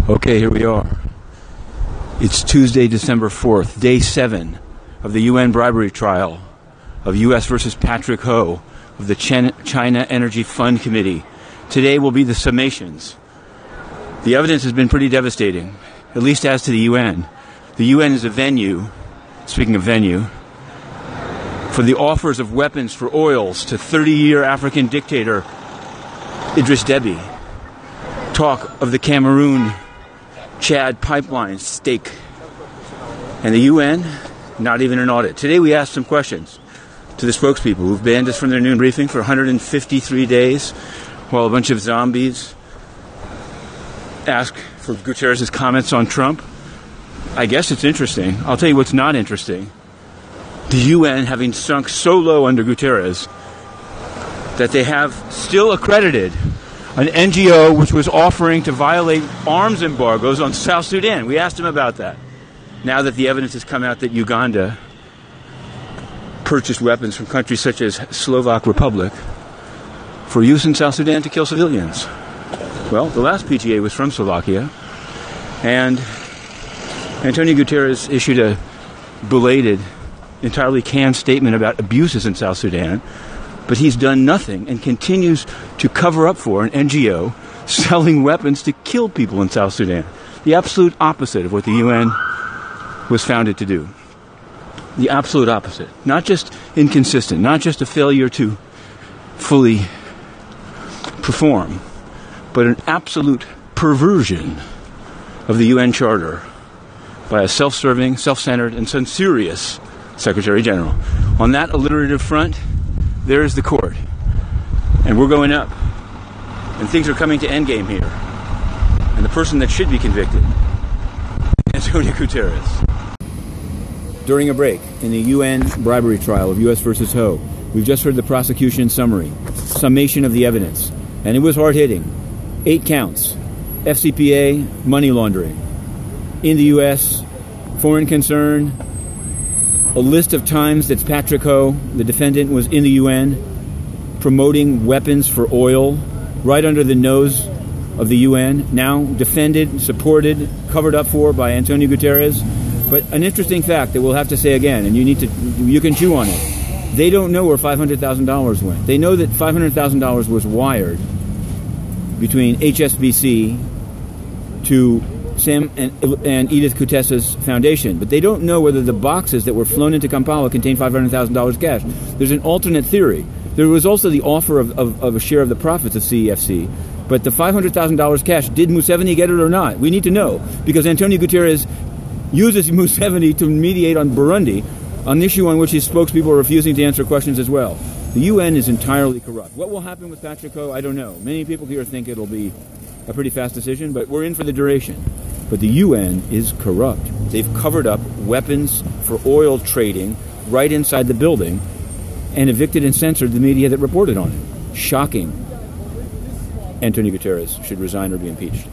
Okay, here we are. It's Tuesday, December 4th, day 7 of the UN bribery trial of U.S. versus Patrick Ho of the China Energy Fund Committee. Today will be the summations. The evidence has been pretty devastating, at least as to the UN. The UN is a venue, speaking of venue, for the offers of weapons for oils to 30-year African dictator Idris Deby. Talk of the Cameroon-Chad pipeline stake. And the UN, not even an audit. Today we asked some questions to the spokespeople who've banned us from their noon briefing for 153 days, while a bunch of zombies ask for Guterres' comments on Trump. I guess it's interesting. I'll tell you what's not interesting. The UN having sunk so low under Guterres that they have still accredited an NGO which was offering to violate arms embargoes on South Sudan. We asked them about that. Now that the evidence has come out that Uganda purchased weapons from countries such as Slovak Republic for use in South Sudan to kill civilians. Well, the last PGA was from Slovakia, and Antonio Guterres issued a belated, entirely canned statement about abuses in South Sudan, but he's done nothing and continues to cover up for an NGO selling weapons to kill people in South Sudan. The absolute opposite of what the UN was founded to do. The absolute opposite. Not just inconsistent, not just a failure to fully perform, but an absolute perversion of the UN Charter by a self-serving, self-centered, and censorious Secretary General. On that alliterative front, there is the court. And we're going up. And things are coming to endgame here. And the person that should be convicted, Antonio Guterres. During a break in the UN bribery trial of U.S. versus Ho, we've just heard the prosecution summation of the evidence. And it was hard-hitting. 8 counts. FCPA, money laundering. In the U.S., foreign concern. A list of times that Patrick Ho, the defendant, was in the UN promoting weapons for oil right under the nose of the UN, now defended, supported, covered up for by Antonio Guterres. But an interesting fact that we'll have to say again, and you can chew on it. They don't know where $500,000 went. They know that $500,000 was wired between HSBC to Sam and Edith Kutessa's foundation, but they don't know whether the boxes that were flown into Kampala contained $500,000 cash. There's an alternate theory. There was also the offer of a share of the profits of CEFC, but the $500,000 cash, did Museveni get it or not? We need to know, because Antonio Guterres uses Museveni to mediate on Burundi, an issue on which his spokespeople are refusing to answer questions as well. The UN is entirely corrupt. What will happen with Patrick Ho? I don't know. Many people here think it'll be a pretty fast decision, but we're in for the duration. But the UN is corrupt. They've covered up weapons for oil trading right inside the building and evicted and censored the media that reported on it. Shocking. Antonio Guterres should resign or be impeached.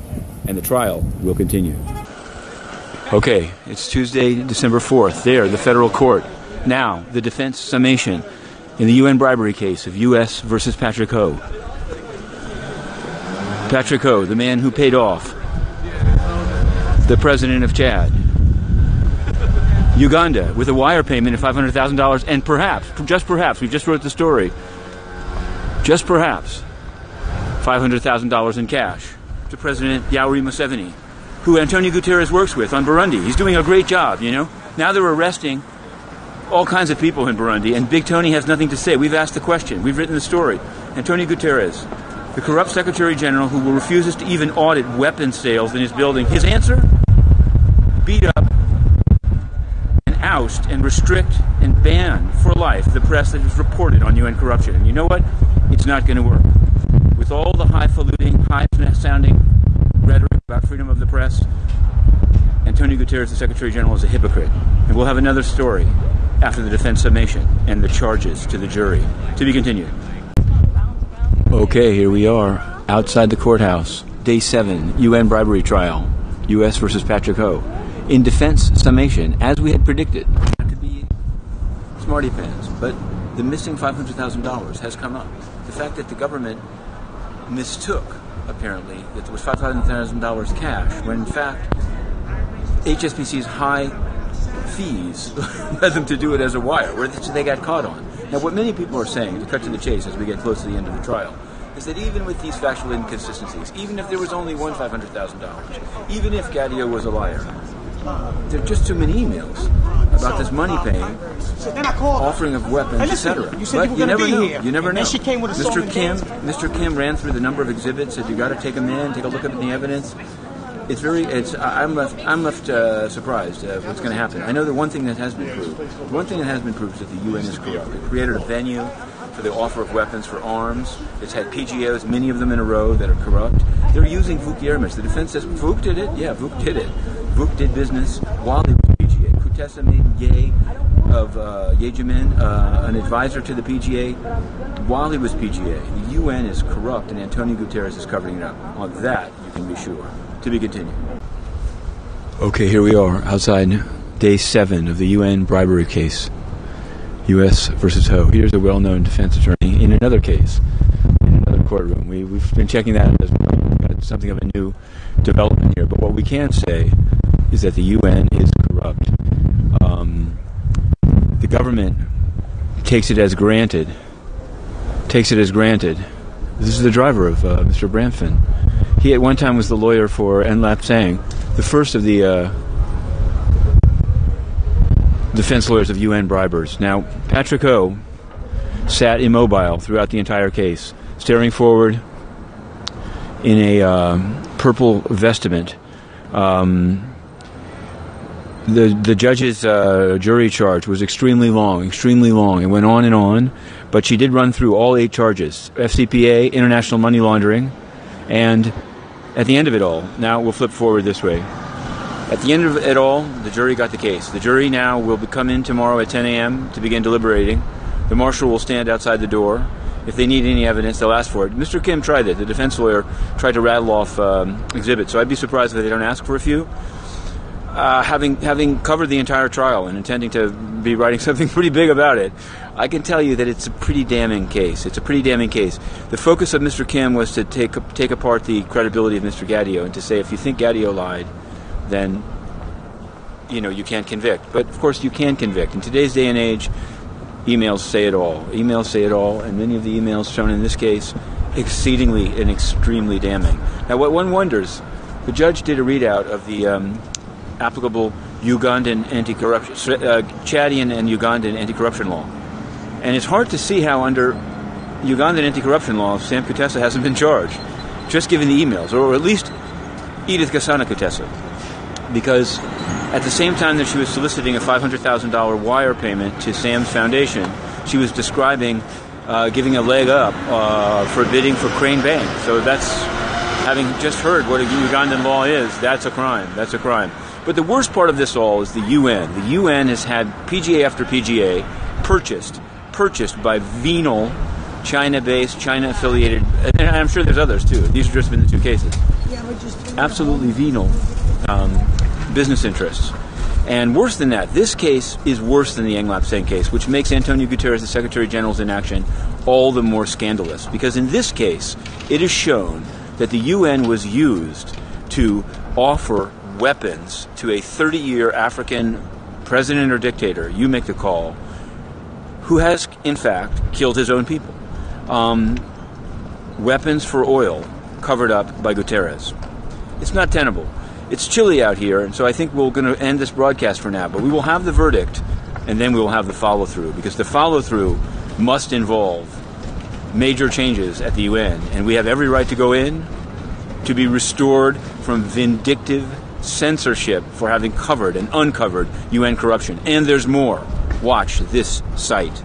And the trial will continue. Okay, it's Tuesday, December 4th. There, the federal court. Now, the defense summation in the UN bribery case of U.S. versus Patrick Ho. Patrick Ho, the man who paid off the president of Chad. Uganda, with a wire payment of $500,000, and perhaps, just perhaps, we just wrote the story, just perhaps, $500,000 in cash to President Yoweri Museveni, who Antonio Guterres works with on Burundi. He's doing a great job, you know. Now they're arresting all kinds of people in Burundi, and Big Tony has nothing to say. We've asked the question. We've written the story. Antonio Guterres, the corrupt Secretary General who refuses to even audit weapons sales in his building. His answer? Beat up and oust and restrict and ban for life the press that has reported on UN corruption. And you know what? It's not going to work. With all the highfalutin, high-sounding rhetoric about freedom of the press, Antonio Guterres, the Secretary General, is a hypocrite. And we'll have another story after the defense summation and the charges to the jury. To be continued. Okay, here we are, outside the courthouse. Day 7, UN bribery trial, U.S. versus Patrick Ho. In defense summation, as we had predicted, not to be smarty pants, but the missing $500,000 has come up. The fact that the government mistook apparently, that there was $500,000 cash, when in fact, HSBC's high fees led them to do it as a wire, which they got caught on. Now, what many people are saying, to cut to the chase as we get close to the end of the trial, is that even with these factual inconsistencies, even if there was only one $500,000, even if Gadio was a liar, there are just too many emails about this money paying, offering of weapons, etc. But you never know. You never know. Mr. Kim ran through the number of exhibits. Said you got to take them in, take a look at the evidence. I'm left surprised at what's going to happen. I know that one thing that has been proved. One thing that has been proved is that the UN is corrupt. It created a venue for the offer of weapons for arms. It's had PGOs, many of them in a row, that are corrupt. They're using Vuk Yermish. The defense says Vuk did it. Yeah, Vuk did it. Vuk did business while he was PGA. Kutesa made Ye of Yejimin an advisor to the PGA while he was PGA. The UN is corrupt, and Antonio Guterres is covering it up. On that, you can be sure. To be continued. Okay, here we are outside day 7 of the UN bribery case. U.S. versus Ho. Here's a well-known defense attorney in another case, in another courtroom. We've been checking that as well. We've got something of a new development here. But what we can say is that the UN is corrupt. The government takes it as granted. This is the driver of Mr. Bramfin. He at one time was the lawyer for Enlap Sang, the first of the defense lawyers of UN bribers. Now, Patrick Ho sat immobile throughout the entire case, staring forward in a purple vestment. The judge's jury charge was extremely long. It went on and on, but she did run through all 8 charges: FCPA, international money laundering, and at the end of it all, now we'll flip forward this way. At the end of it all, the jury got the case. The jury now will come in tomorrow at 10 a.m. to begin deliberating. The marshal will stand outside the door. If they need any evidence, they'll ask for it. Mr. Kim tried it. The defense lawyer tried to rattle off exhibits, so I'd be surprised if they don't ask for a few. Having covered the entire trial and intending to be writing something pretty big about it, I can tell you that it's a pretty damning case. The focus of Mr. Kim was to take apart the credibility of Mr. Gadio and to say, if you think Gadio lied, then you can't convict. But of course you can convict. In today's day and age, emails say it all. And many of the emails shown in this case exceedingly and extremely damning. Now, what one wonders, the judge did a readout of the applicable Ugandan anti-corruption, Chadian and Ugandan anti-corruption law. And it's hard to see how under Ugandan anti-corruption law Sam Kutesa hasn't been charged, just given the emails, or at least Edith Gasana Kutesa. Because at the same time that she was soliciting a $500,000 wire payment to Sam's foundation, she was describing giving a leg up for bidding for Crane Bank. So that's, having just heard what a Ugandan law is, that's a crime. But the worst part of this all is the UN. The UN has had PGA after PGA purchased by venal, China-based, China-affiliated, and I'm sure there's others too. These have just been the 2 cases. Absolutely venal business interests. And worse than that, this case is worse than the Enlap Sang case, which makes Antonio Guterres, the Secretary General's inaction, all the more scandalous. Because in this case, it is shown that the UN was used to offer weapons to a 30-year African president or dictator, you make the call, who has, in fact, killed his own people. Weapons for oil covered up by Guterres. It's not tenable. It's chilly out here, and so I think we're going to end this broadcast for now. But we will have the verdict, and then we will have the follow-through, because the follow-through must involve major changes at the UN, and we have every right to go in to be restored from vindictive censorship for having covered and uncovered UN corruption. And there's more. Watch this site.